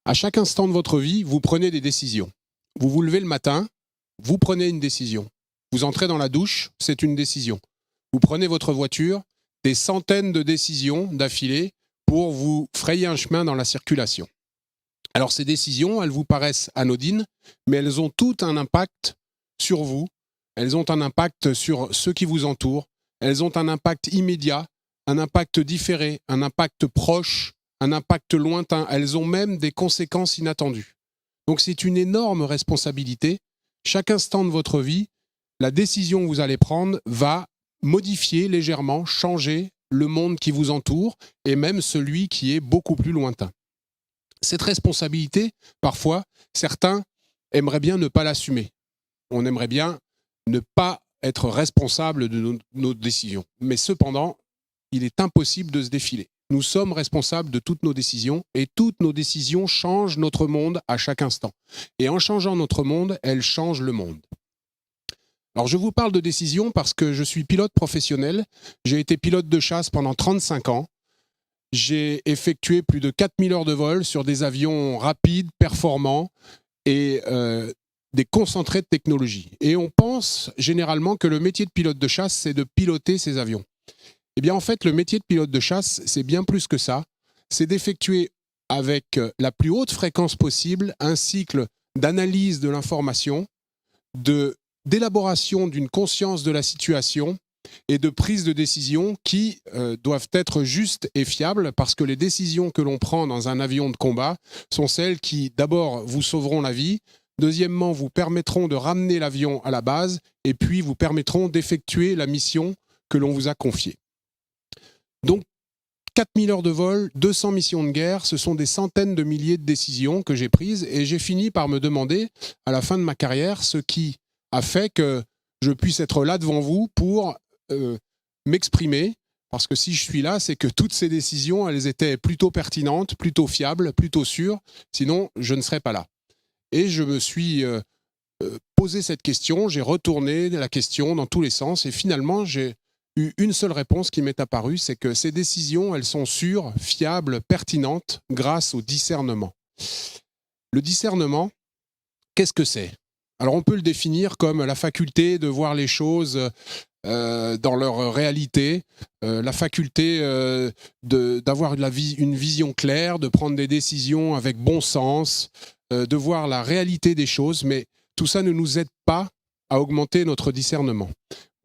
À chaque instant de votre vie, vous prenez des décisions. Vous vous levez le matin, vous prenez une décision. Vous entrez dans la douche, c'est une décision. Vous prenez votre voiture, des centaines de décisions d'affilée pour vous frayer un chemin dans la circulation. Alors ces décisions, elles vous paraissent anodines, mais elles ont tout un impact sur vous, elles ont un impact sur ceux qui vous entourent, elles ont un impact immédiat, un impact différé, un impact proche, un impact lointain, elles ont même des conséquences inattendues. Donc c'est une énorme responsabilité. Chaque instant de votre vie, la décision que vous allez prendre va modifier légèrement, changer le monde qui vous entoure et même celui qui est beaucoup plus lointain. Cette responsabilité, parfois, certains aimeraient bien ne pas l'assumer. On aimerait bien ne pas être responsable de nos décisions. Mais cependant, il est impossible de se défiler. Nous sommes responsables de toutes nos décisions et toutes nos décisions changent notre monde à chaque instant. Et en changeant notre monde, elles changent le monde. Alors je vous parle de décision parce que je suis pilote professionnel. J'ai été pilote de chasse pendant 35 ans. J'ai effectué plus de 4000 heures de vol sur des avions rapides, performants et des concentrés de technologie. Et on pense généralement que le métier de pilote de chasse, c'est de piloter ces avions. Eh bien en fait, le métier de pilote de chasse, c'est bien plus que ça. C'est d'effectuer avec la plus haute fréquence possible un cycle d'analyse de l'information, d'élaboration d'une conscience de la situation et de prise de décision qui doivent être justes et fiables parce que les décisions que l'on prend dans un avion de combat sont celles qui, d'abord, vous sauveront la vie, deuxièmement, vous permettront de ramener l'avion à la base et puis vous permettront d'effectuer la mission que l'on vous a confiée. Donc, 4000 heures de vol, 200 missions de guerre, ce sont des centaines de milliers de décisions que j'ai prises et j'ai fini par me demander, à la fin de ma carrière, ce qui a fait que je puisse être là devant vous pour m'exprimer, parce que si je suis là, c'est que toutes ces décisions, elles étaient plutôt pertinentes, plutôt fiables, plutôt sûres, sinon je ne serais pas là. Et je me suis posé cette question, j'ai retourné la question dans tous les sens, et finalement j'ai eu une seule réponse qui m'est apparue, c'est que ces décisions, elles sont sûres, fiables, pertinentes, grâce au discernement. Le discernement, qu'est-ce que c'est ? Alors on peut le définir comme la faculté de voir les choses dans leur réalité, la faculté d'avoir une vision claire, de prendre des décisions avec bon sens, de voir la réalité des choses, mais tout ça ne nous aide pas à augmenter notre discernement.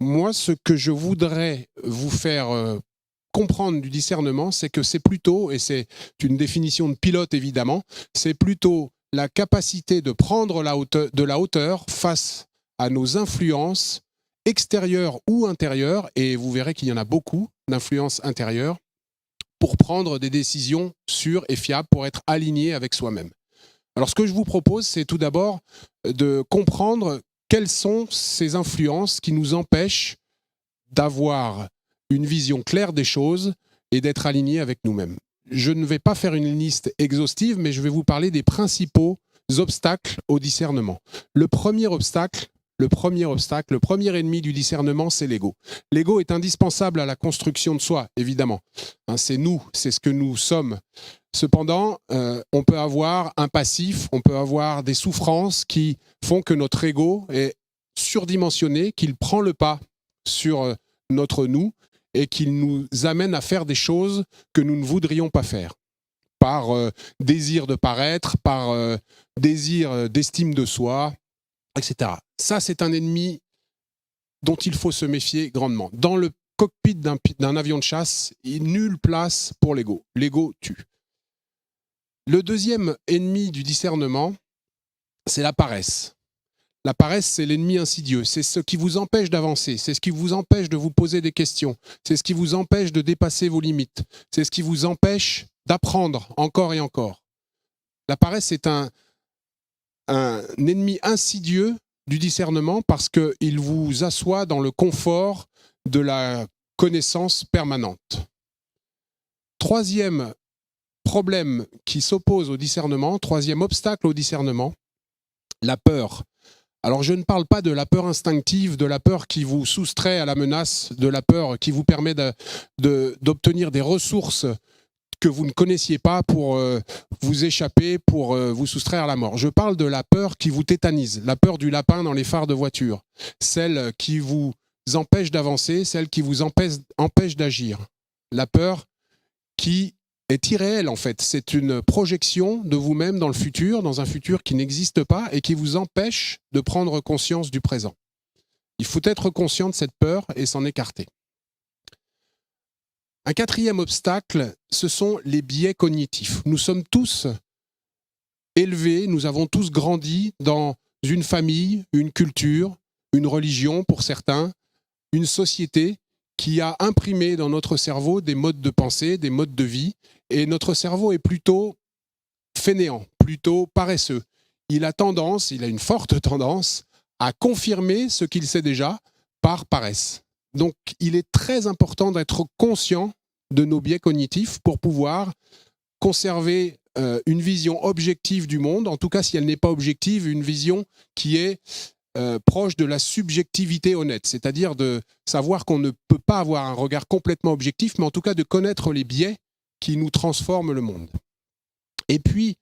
Moi, ce que je voudrais vous faire comprendre du discernement, c'est que c'est plutôt, et c'est une définition de pilote évidemment, c'est plutôt la capacité de prendre de la hauteur face à nos influences extérieures ou intérieures, et vous verrez qu'il y en a beaucoup d'influences intérieures, pour prendre des décisions sûres et fiables, pour être aligné avec soi-même. Alors ce que je vous propose, c'est tout d'abord de comprendre quelles sont ces influences qui nous empêchent d'avoir une vision claire des choses et d'être aligné avec nous-mêmes. Je ne vais pas faire une liste exhaustive, mais je vais vous parler des principaux obstacles au discernement. Le premier ennemi du discernement, c'est l'ego. L'ego est indispensable à la construction de soi, évidemment. C'est nous, c'est ce que nous sommes. Cependant, on peut avoir un passif, on peut avoir des souffrances qui font que notre ego est surdimensionné, qu'il prend le pas sur notre nous et qu'il nous amène à faire des choses que nous ne voudrions pas faire. Par désir de paraître, par désir d'estime de soi, etc. Ça, c'est un ennemi dont il faut se méfier grandement. Dans le cockpit d'un avion de chasse, nulle place pour l'ego. L'ego tue. Le deuxième ennemi du discernement, c'est la paresse. La paresse, c'est l'ennemi insidieux. C'est ce qui vous empêche d'avancer. C'est ce qui vous empêche de vous poser des questions. C'est ce qui vous empêche de dépasser vos limites. C'est ce qui vous empêche d'apprendre encore et encore. La paresse est un ennemi insidieux du discernement parce qu'il vous assoit dans le confort de la connaissance permanente. Troisième problème qui s'oppose au discernement, troisième obstacle au discernement, la peur. Alors je ne parle pas de la peur instinctive, de la peur qui vous soustrait à la menace, de la peur qui vous permet d'obtenir des ressources que vous ne connaissiez pas pour vous échapper, pour vous soustraire à la mort. Je parle de la peur qui vous tétanise, la peur du lapin dans les phares de voiture, celle qui vous empêche d'avancer, celle qui vous empêche d'agir. La peur qui est irréelle en fait. C'est une projection de vous-même dans le futur, dans un futur qui n'existe pas et qui vous empêche de prendre conscience du présent. Il faut être conscient de cette peur et s'en écarter. Un quatrième obstacle, ce sont les biais cognitifs. Nous sommes tous élevés, nous avons tous grandi dans une famille, une culture, une religion pour certains, une société qui a imprimé dans notre cerveau des modes de pensée, des modes de vie, et notre cerveau est plutôt fainéant, plutôt paresseux. Il a une forte tendance à confirmer ce qu'il sait déjà par paresse. Donc, il est très important d'être conscient de nos biais cognitifs pour pouvoir conserver une vision objective du monde, en tout cas si elle n'est pas objective, une vision qui est proche de la subjectivité honnête, c'est-à-dire de savoir qu'on ne peut pas avoir un regard complètement objectif, mais en tout cas de connaître les biais qui nous transforment le monde. Et puis,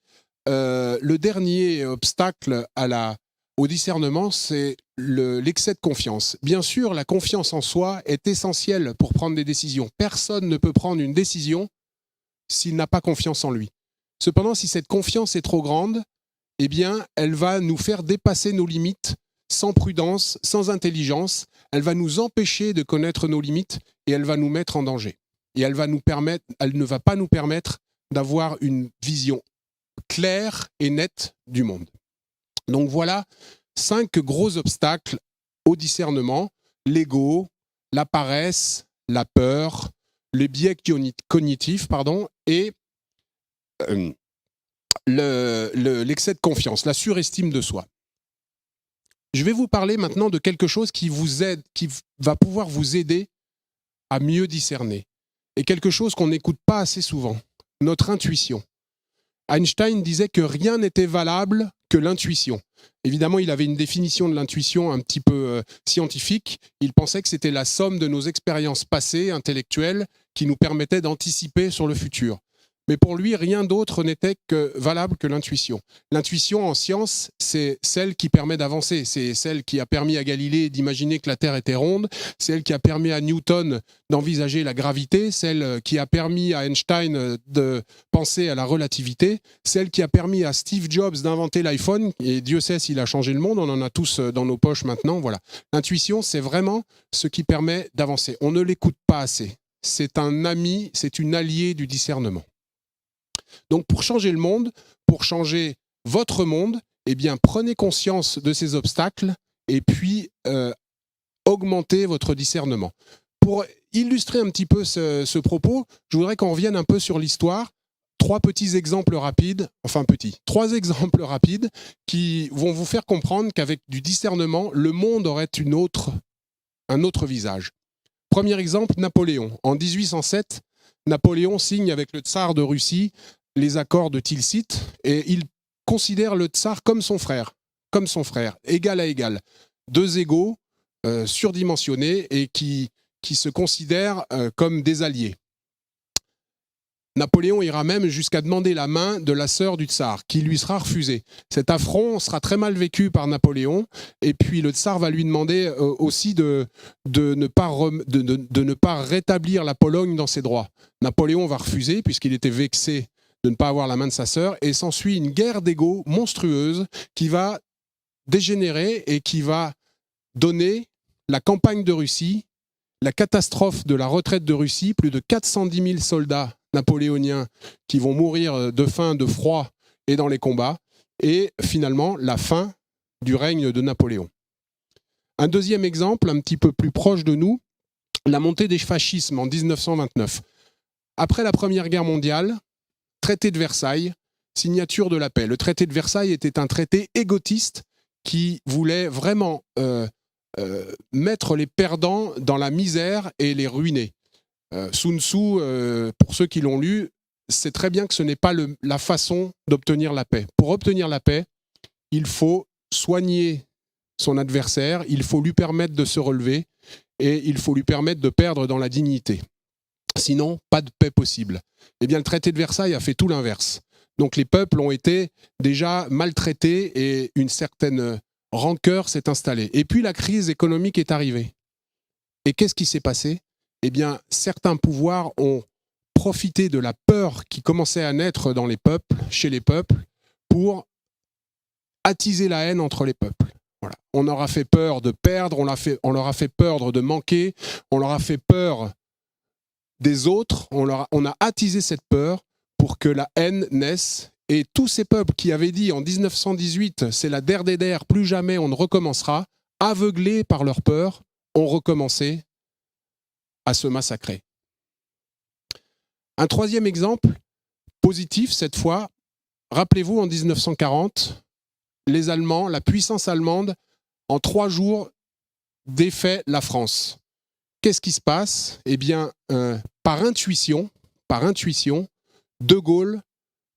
le dernier obstacle au discernement, c'est l'excès de confiance. Bien sûr, la confiance en soi est essentielle pour prendre des décisions. Personne ne peut prendre une décision s'il n'a pas confiance en lui. Cependant, si cette confiance est trop grande, eh bien, elle va nous faire dépasser nos limites sans prudence, sans intelligence. Elle va nous empêcher de connaître nos limites et elle va nous mettre en danger. Et elle ne va pas nous permettre d'avoir une vision claire et nette du monde. Donc voilà 5 gros obstacles au discernement: l'ego, la paresse, la peur, les biais cognitifs, et l'excès de confiance, la surestime de soi. Je vais vous parler maintenant de quelque chose qui va pouvoir vous aider à mieux discerner. Et quelque chose qu'on n'écoute pas assez souvent, notre intuition. Einstein disait que rien n'était valable que l'intuition. Évidemment, il avait une définition de l'intuition un petit peu scientifique. Il pensait que c'était la somme de nos expériences passées, intellectuelles, qui nous permettaient d'anticiper sur le futur. Mais pour lui, rien d'autre n'était valable que l'intuition. L'intuition en science, c'est celle qui permet d'avancer. C'est celle qui a permis à Galilée d'imaginer que la Terre était ronde, celle qui a permis à Newton d'envisager la gravité, celle qui a permis à Einstein de penser à la relativité, celle qui a permis à Steve Jobs d'inventer l'iPhone, et Dieu sait s'il a changé le monde, on en a tous dans nos poches maintenant. Voilà. L'intuition, c'est vraiment ce qui permet d'avancer. On ne l'écoute pas assez. C'est un ami, c'est une alliée du discernement. Donc pour changer le monde, pour changer votre monde, eh bien prenez conscience de ces obstacles et puis augmentez votre discernement. Pour illustrer un petit peu ce propos, je voudrais qu'on revienne un peu sur l'histoire. 3 exemples rapides qui vont vous faire comprendre qu'avec du discernement, le monde aurait un autre visage. Premier exemple, Napoléon. En 1807, Napoléon signe avec le tsar de Russie les accords de Tilsit, et il considère le tsar comme son frère, égal à égal. 2 égaux surdimensionnés et qui se considèrent comme des alliés. Napoléon ira même jusqu'à demander la main de la sœur du tsar, qui lui sera refusée. Cet affront sera très mal vécu par Napoléon, et puis le tsar va lui demander aussi de ne pas rétablir la Pologne dans ses droits. Napoléon va refuser, puisqu'il était vexé de ne pas avoir la main de sa sœur, et s'ensuit une guerre d'ego monstrueuse qui va dégénérer et qui va donner la campagne de Russie, la catastrophe de la retraite de Russie, plus de 410 000 soldats napoléoniens qui vont mourir de faim, de froid et dans les combats, et finalement la fin du règne de Napoléon. Un deuxième exemple, un petit peu plus proche de nous, la montée des fascismes en 1929. Après la Première Guerre mondiale, traité de Versailles, signature de la paix. Le traité de Versailles était un traité égotiste qui voulait vraiment mettre les perdants dans la misère et les ruiner. Sun Tzu, pour ceux qui l'ont lu, sait très bien que ce n'est pas la façon d'obtenir la paix. Pour obtenir la paix, il faut soigner son adversaire, il faut lui permettre de se relever et il faut lui permettre de perdre dans la dignité. Sinon, pas de paix possible. Eh bien, le traité de Versailles a fait tout l'inverse. Donc les peuples ont été déjà maltraités et une certaine rancœur s'est installée. Et puis la crise économique est arrivée. Et qu'est-ce qui s'est passé? Eh bien, certains pouvoirs ont profité de la peur qui commençait à naître dans les peuples, chez les peuples, pour attiser la haine entre les peuples. Voilà. On leur a fait peur de perdre, on leur a fait peur de manquer, on leur a fait peur des autres, on a attisé cette peur pour que la haine naisse. Et tous ces peuples qui avaient dit en 1918, c'est la der des der, plus jamais on ne recommencera, aveuglés par leur peur, ont recommencé à se massacrer. Un troisième exemple, positif cette fois, rappelez-vous en 1940, les Allemands, la puissance allemande, en 3 jours, défait la France. Qu'est-ce qui se passe? Eh bien, par intuition, De Gaulle,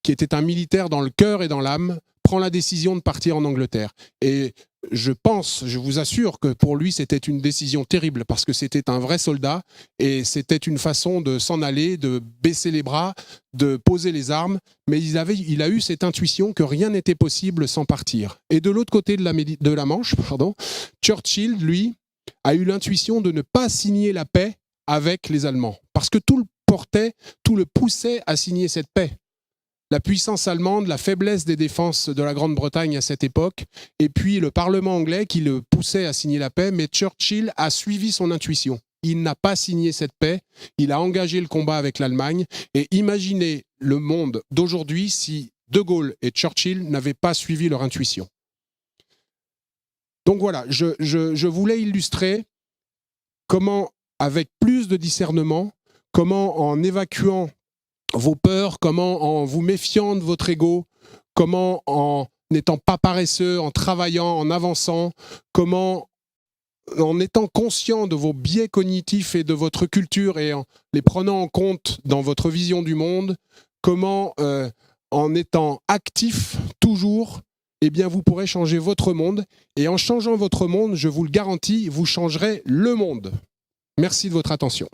qui était un militaire dans le cœur et dans l'âme, prend la décision de partir en Angleterre. Et je vous assure que pour lui, c'était une décision terrible parce que c'était un vrai soldat et c'était une façon de s'en aller, de baisser les bras, de poser les armes. Mais il a eu cette intuition que rien n'était possible sans partir. Et de l'autre côté de la Manche, Churchill, lui, a eu l'intuition de ne pas signer la paix avec les Allemands. Parce que tout le poussait à signer cette paix. La puissance allemande, la faiblesse des défenses de la Grande-Bretagne à cette époque, et puis le Parlement anglais qui le poussait à signer la paix, mais Churchill a suivi son intuition. Il n'a pas signé cette paix, il a engagé le combat avec l'Allemagne, et imaginez le monde d'aujourd'hui si De Gaulle et Churchill n'avaient pas suivi leur intuition. Donc voilà, je voulais illustrer comment, avec plus de discernement, comment en évacuant vos peurs, comment en vous méfiant de votre ego, comment en n'étant pas paresseux, en travaillant, en avançant, comment en étant conscient de vos biais cognitifs et de votre culture et en les prenant en compte dans votre vision du monde, comment en étant actif toujours, eh bien vous pourrez changer votre monde. Et en changeant votre monde, je vous le garantis, vous changerez le monde. Merci de votre attention.